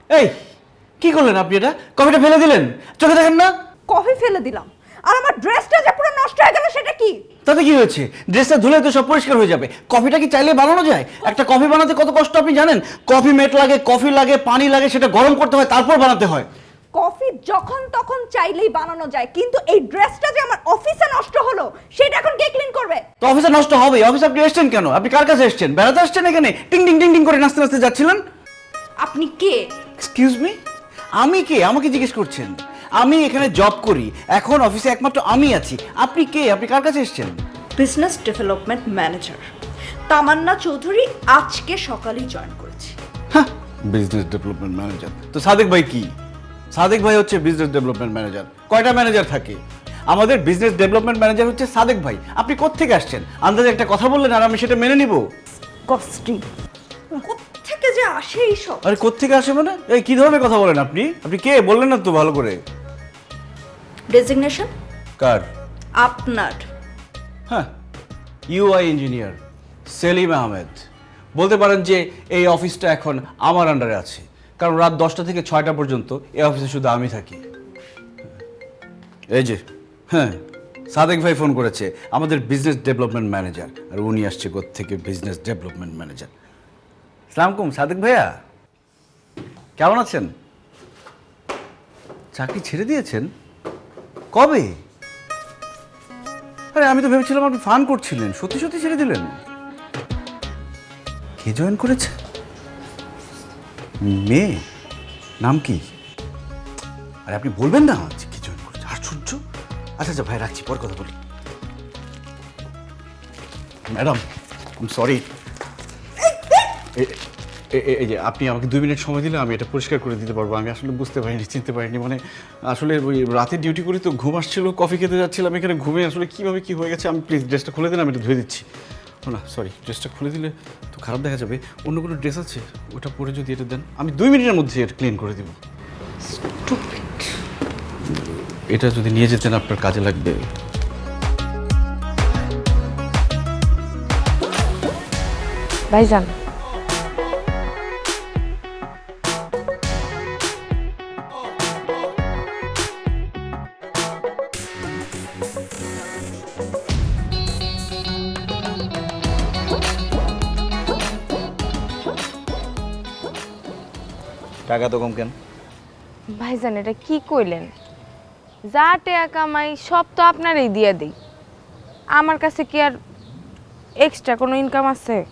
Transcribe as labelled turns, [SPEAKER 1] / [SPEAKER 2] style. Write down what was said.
[SPEAKER 1] এই কি করলেন আপনি? এটা কফিটা ফেলে দিলেন, চোখে দেখেন না?
[SPEAKER 2] কফি ফেলে দিলাম, আর আমার ড্রেসটা যে পুরো নষ্ট হয়ে গেল সেটা কি?
[SPEAKER 1] তাতে কি হয়েছে? ড্রেসটা ধুলে তো সব পরিষ্কার হয়ে যাবে। কফিটা কি চাইলে বানানো যায়? একটা কফি বানাতে কত কষ্ট আপনি জানেন? কফি মেট লাগে, কফি লাগে, পানি লাগে, সেটা গরম করতে হয়, তারপর বানাতে হয়।
[SPEAKER 2] কফি যখন তখন চাইলেই বানানো যায়, কিন্তু এই ড্রেসটা যে আমার অফিসে নষ্ট হলো সেটা এখন কে ক্লিন করবে?
[SPEAKER 1] তো অফিসে নষ্ট হবে। অফিসে আপনি এসছেন কেন? আপনি কার কাছে এসছেন? বেড়াতে আসছেন এখানে? টিং টিং টিং টিং করে নাচতে নাচতে যাচ্ছিলেন।
[SPEAKER 2] আপনি কে?
[SPEAKER 1] এক্সকিউজ মি, আমি কে? আমাকে জিজ্ঞেস করছেন? আমি এখানে জব করি, এখন অফিসে একমাত্র আমি আছি। আপনি কে? আপনি কার কাছে এসছেন?
[SPEAKER 2] বিজনেস ডেভেলপমেন্ট ম্যানেজার তামান্না চৌধুরী আজকে সকালেই জয়েন করেছি।
[SPEAKER 1] হ্যাঁ, বিজনেস ডেভেলপমেন্ট ম্যানেজার তো সাদেক ভাই কি? সাদেক ভাই হচ্ছে বিজনেস ডেভেলপমেন্ট ম্যানেজার। কয়টা ম্যানেজার থাকে? আমাদের বিজনেস ডেভেলপমেন্ট ম্যানেজার হচ্ছে সাদেক ভাই। আপনি কোত্থেকে আসছেন? আন্দাজে একটা কথা বললেন আর আমি সেটা মেনে নিব?
[SPEAKER 2] কস্টিং কোত্থেকে যে আসে এইসব?
[SPEAKER 1] আরে কোত্থেকে আসে মানে? এই কি ধরনের কথা বলেন আপনি? আপনি কে বললেন না তো ভালো করে।
[SPEAKER 2] ডেজিগনেশন
[SPEAKER 1] কার?
[SPEAKER 2] আপনার।
[SPEAKER 1] হ্যাঁ, ইউআই ইঞ্জিনিয়ার সেলিম আহমেদ। বলতে পারেন যে এই অফিসটা এখন আমার আন্ডারে আছে, কারণ রাত 10টা থেকে 6টা পর্যন্ত এই অফিসে শুধু আমি থাকি। এই যে, হ্যাঁ, সাদেক ভাই ফোন করেছে, আমাদের বিজনেস ডেভেলপমেন্ট ম্যানেজার, আর উনি আসছে থেকে বিজনেস ডেভেলপমেন্ট ম্যানেজার। সালাম আলাইকুম সাদেক ভাইয়া, কেমন আছেন? চাকরি ছেড়ে দিয়েছেন? কবে? আরে আমি তো ভেবেছিলাম আপনি ফান করছিলেন, সত্যি সত্যি ছেড়ে দিলেন। কে জয়েন করেছে? মেয়ে? নাম কি? আরে আপনি বলবেন না যে কি জয়েন করেছে? আশ্চর্য। আচ্ছা আচ্ছা ভাই, রাখছি, পর কথা বলি। Madam, sorry. এই যে আপনি আমাকে 2 মিনিট সময় দিলে আমি এটা পরিষ্কার করে দিতে পারবো। আমি আসলে বুঝতে পারিনি, চিনতে পারিনি, মানে আসলে ওই রাতে ডিউটি করি তো, ঘুম আসছিল, কফি খেতে যাচ্ছিলাম, এখানে ঘুমে আসলে কীভাবে কী হয়ে গেছে। আমি প্লিজ ড্রেসটা খুলে দিন, আমি এটা ধুয়ে দিচ্ছি। ও না সরি, ড্রেসটা খুলে দিলে তো খারাপ দেখা যাবে। অন্য কোনো ড্রেস আছে ওটা পরে যদি এটা দেন, আমি 2 মিনিটের মধ্যে এটা ক্লিন করে দিব। এটা যদি নিয়ে যেতেন আপনার কাজে লাগবে।
[SPEAKER 3] ভাইজান,
[SPEAKER 1] টাকা তো কম কেন?
[SPEAKER 3] ভাইজান এটা কি কইলেন? যা টাকা কামাই সব তো আপনারই দিয়ে দেই। আমার কাছে কি আর এক্সট্রা কোনো ইনকাম আছে?